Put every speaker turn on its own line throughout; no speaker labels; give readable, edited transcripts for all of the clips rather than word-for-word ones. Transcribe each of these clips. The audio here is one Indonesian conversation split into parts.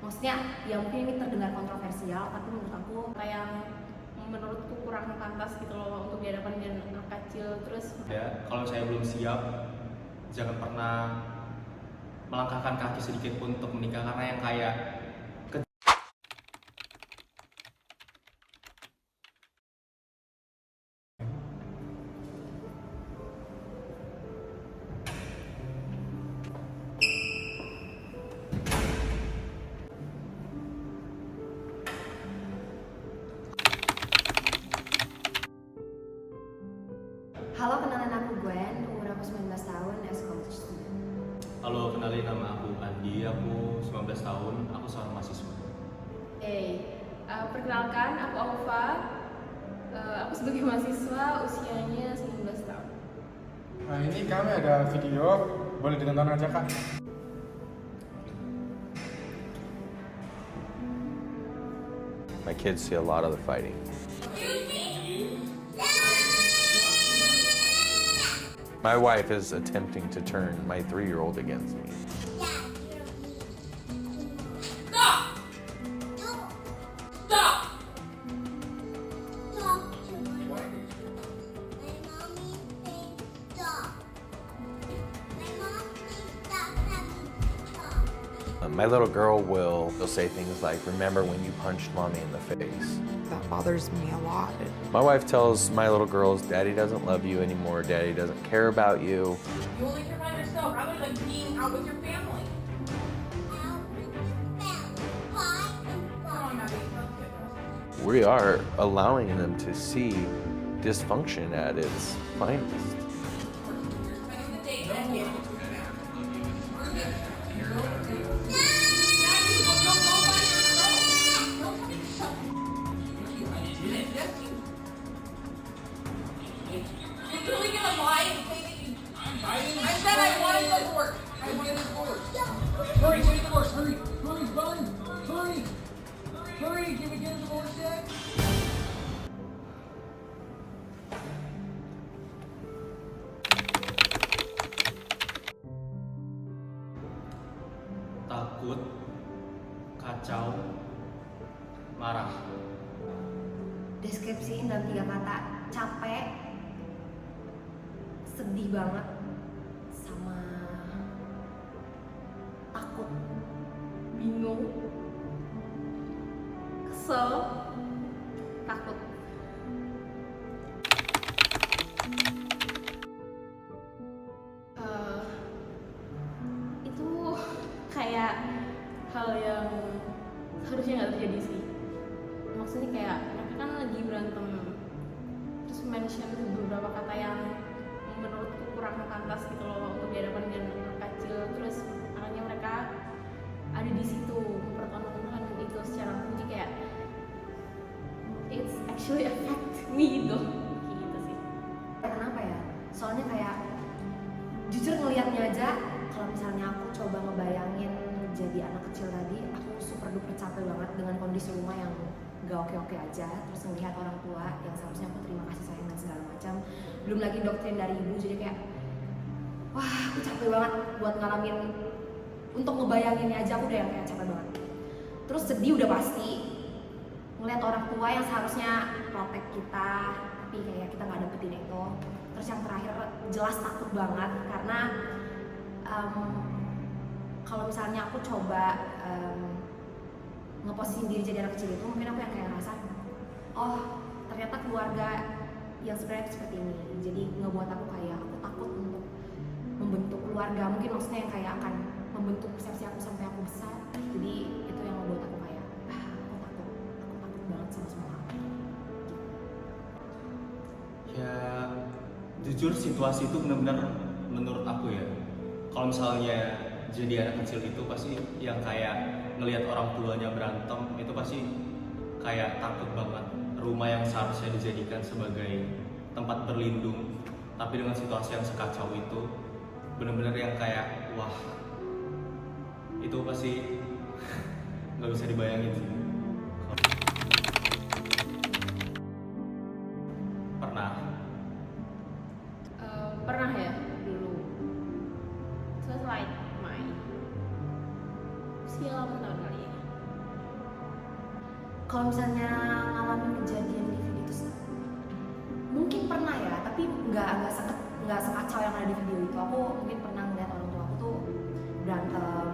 maksudnya ya mungkin ini terdengar kontroversial, tapi menurut aku kayak menurutku kurang pantas gitu loh untuk dihadapan dengan anak kecil. Terus
ya, kalau saya belum siap, jangan pernah melangkahkan kaki sedikit pun untuk menikah, karena yang kayak
halo, kenalin aku Gwen, umur aku 19 tahun, as college student.
Halo, kenalin nama aku Andi, aku 19 tahun, aku seorang mahasiswa.
Perkenalkan, aku Aufa. Aku sebagai mahasiswa, usianya 19 tahun.
Nah, ini kami ada video, boleh ditonton aja kak.
My kids see a lot of the fighting. My wife is attempting to turn my 3-year-old against me. My little girl will say things like, "Remember when you punched mommy in the face?"
That bothers me a lot.
My wife tells my little girls, "Daddy doesn't love you anymore. Daddy doesn't care about you."
You only care about yourself. I would like being out with your family.
We are allowing them to see dysfunction at its finest.
I said I wanted to work. I wanted to work. Hurry, get the divorce. Hurry, hurry, run, hurry, hurry. Can we get a divorce yet?
Takut, kacau, marah.
Deskripsiin dalam 3 kata: capek, sedih banget, sama takut,
Bingung, kesel, takut. Itu kayak hal yang harusnya nggak terjadi sih. Maksudnya kayak mereka kan lagi berantem, terus mention beberapa kata yang menurutku kurang pantas gitu loh untuk dihadapan dengan anak kecil. Terus makanya mereka ada di situ mempertontonkan itu secara langsung, jadi kayak it's actually affect me gitu sih.
kenapa ya? Soalnya kayak jujur ngelihatnya aja, kalau misalnya aku coba ngebayangin jadi anak kecil tadi, aku super duper capek banget dengan kondisi rumah yang gak oke-oke aja. Terus ngelihat orang tua yang seharusnya aku terima kasih sayang dan segala macam, belum lagi doktrin dari ibu, jadi kayak wah, aku capek banget buat ngalamin, untuk ngebayanginnya aja aku udah yang kayak capek banget. Terus sedih udah pasti, ngelihat orang tua yang seharusnya protek kita, tapi kayak kita nggak dapetin itu. Terus yang terakhir jelas takut banget, karena kalau misalnya aku coba ngeposisiin diri jadi anak kecil itu, mungkin aku yang kayak ngerasa, oh ternyata keluarga yang sebenarnya itu seperti ini. Jadi ngebuat aku kayak aku takut untuk membentuk keluarga, mungkin maksudnya yang kayak akan membentuk persepsi aku sampai aku besar. Jadi itu yang membuat aku kayak aku takut banget sama semua hal.
Ya, jujur situasi itu benar-benar menurut aku ya, kalau misalnya jadi anak kecil itu pasti yang kayak ngelihat orang tuanya berantem itu pasti kayak takut banget. Rumah yang seharusnya dijadikan sebagai tempat berlindung, tapi dengan situasi yang sekacau itu, benar-benar yang kayak wah, itu pasti nggak bisa dibayangin sih.
Pernah ya dulu. So like my usia 8 tahun kali ya.
Kalau misalnya ngalamin kejadian di video itu mungkin pernah ya, tapi nggak sekacau yang ada di video itu. Aku mungkin pernah ngeliat orang tua aku tuh berantem,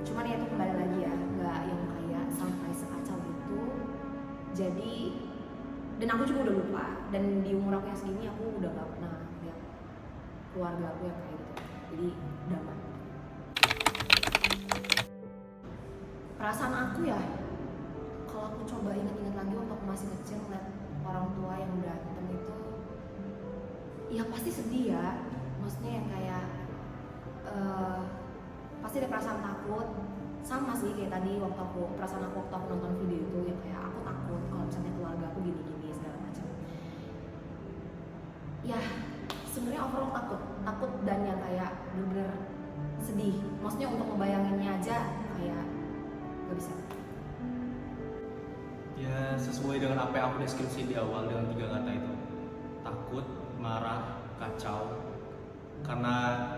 cuman ya itu kembali lagi ya, nggak yang kayak sampai sekacau itu. Jadi dan aku juga udah lupa, dan di umur aku yang segini aku udah nggak pernah lihat keluarga aku yang kayak gitu. Jadi damai. Perasaan aku ya, kalau aku coba ingat-ingat lagi waktu aku masih kecil ngeliat orang tua yang berantem itu, ya pasti sedih ya. Maksudnya yang kayak pasti ada perasaan takut. Sama sih kayak tadi perasaan aku waktu aku nonton video itu, yang kayak aku takut kalau misalnya keluarga aku gini-gini segala macam. Ya sebenarnya overall takut dan yang kayak bener-bener sedih. Maksudnya untuk ngebayanginnya aja kayak gak bisa.
Ya sesuai dengan apa yang aku deskripsi di awal dengan 3 kata itu, takut, marah, kacau. Karena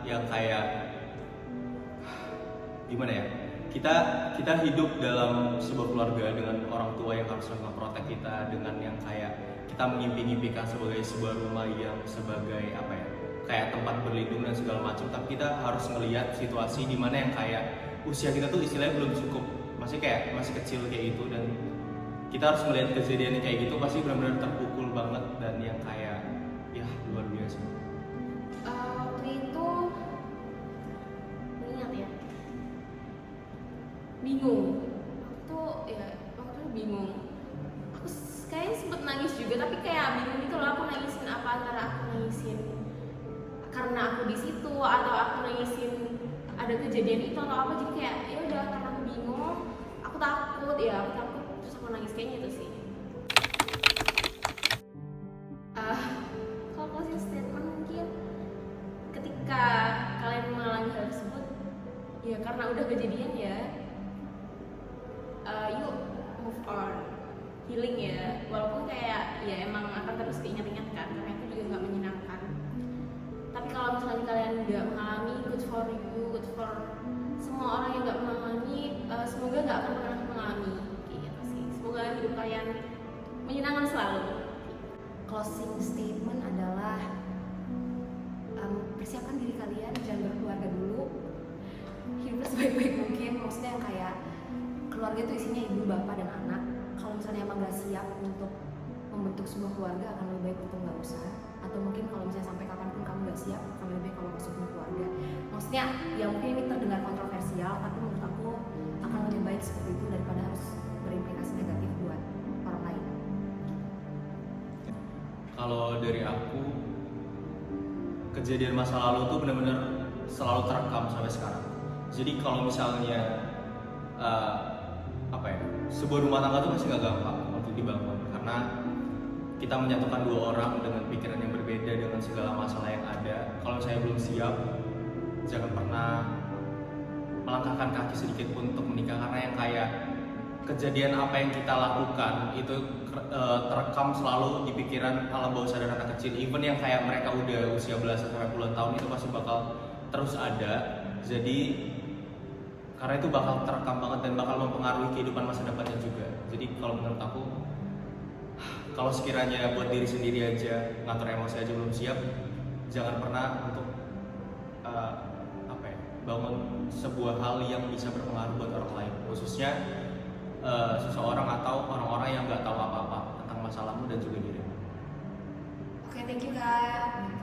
yang kayak gimana ya, kita hidup dalam sebuah keluarga dengan orang tua yang harus memprotek kita, dengan yang kayak kita mengimpi-impikan sebagai sebuah rumah yang sebagai apa ya, kayak tempat berlindung dan segala macam. Tapi kita harus ngelihat situasi di mana yang kayak usia kita tuh istilahnya belum cukup, masih kecil kayak gitu, dan kita harus melihat kejadian yang kayak gitu pasti benar-benar terpukul banget dan yang kayak ya luar biasa.
Waktu itu ingat ya, bingung. Waktu itu bingung. Aku kayaknya sempet nangis juga, tapi kayak bingung gitu loh, aku nangisin apa, antara aku nangisin karena aku di situ atau aku nangisin ada kejadian itu atau apa. Jadi kayak ya udah, karena aku bingung, aku takut, terus aku nangis, kayaknya itu sih. Kalau closing statement mungkin ketika kalian mengalami hal tersebut, ya karena udah kejadian ya, yuk move on, healing ya. Walaupun kayak ya emang akan terus keinget-inget kan, karena itu juga nggak menyenangkan. Tapi kalau misalnya kalian nggak mengalami, good for you, good for semua orang yang nggak mengalami, semoga nggak akan pernah mengalami gitu sih. Semoga hidup kalian menyenangkan selalu.
Closing statement adalah persiapkan diri kalian, jangan berkeluarga dulu, hidup sebaik-baik mungkin. Maksudnya yang kayak keluarga itu isinya ibu, bapak, dan anak. Kalau misalnya emang gak siap untuk membentuk sebuah keluarga, akan lebih baik untuk gak usah. Atau mungkin kalau misalnya sampai kapanpun kamu gak siap, akan lebih baik kalau masuk ke keluarga. Maksudnya ya mungkin ini terdengar kontroversial, tapi menurut aku akan lebih baik seperti itu daripada harus berimplikasi negatif buat orang lain.
Kalau dari aku, kejadian masa lalu tuh benar-benar selalu terekam sampai sekarang. Jadi kalau misalnya sebuah rumah tangga tuh pasti gak gampang untuk dibangun, karena kita menyatukan 2 orang dengan pikiran yang berbeda, dengan segala masalah yang ada. Kalau saya belum siap, jangan pernah melangkahkan kaki sedikit pun untuk menikah, karena yang kayak kejadian apa yang kita lakukan itu terekam selalu di pikiran alam bawah sadar anak kecil. Even yang kayak mereka udah usia belasan sampai puluhan tahun, itu pasti bakal terus ada. Jadi karena itu bakal terekam banget dan bakal mempengaruhi kehidupan masa depannya juga. Jadi kalau menurut aku, kalau sekiranya buat diri sendiri aja, ngatur emosi aja belum siap, jangan pernah untuk bangun sebuah hal yang bisa berpengaruh buat orang lain, khususnya seseorang atau orang-orang yang nggak tahu apa-apa tentang masalahmu dan juga dirimu.
Oke, thank you Kak.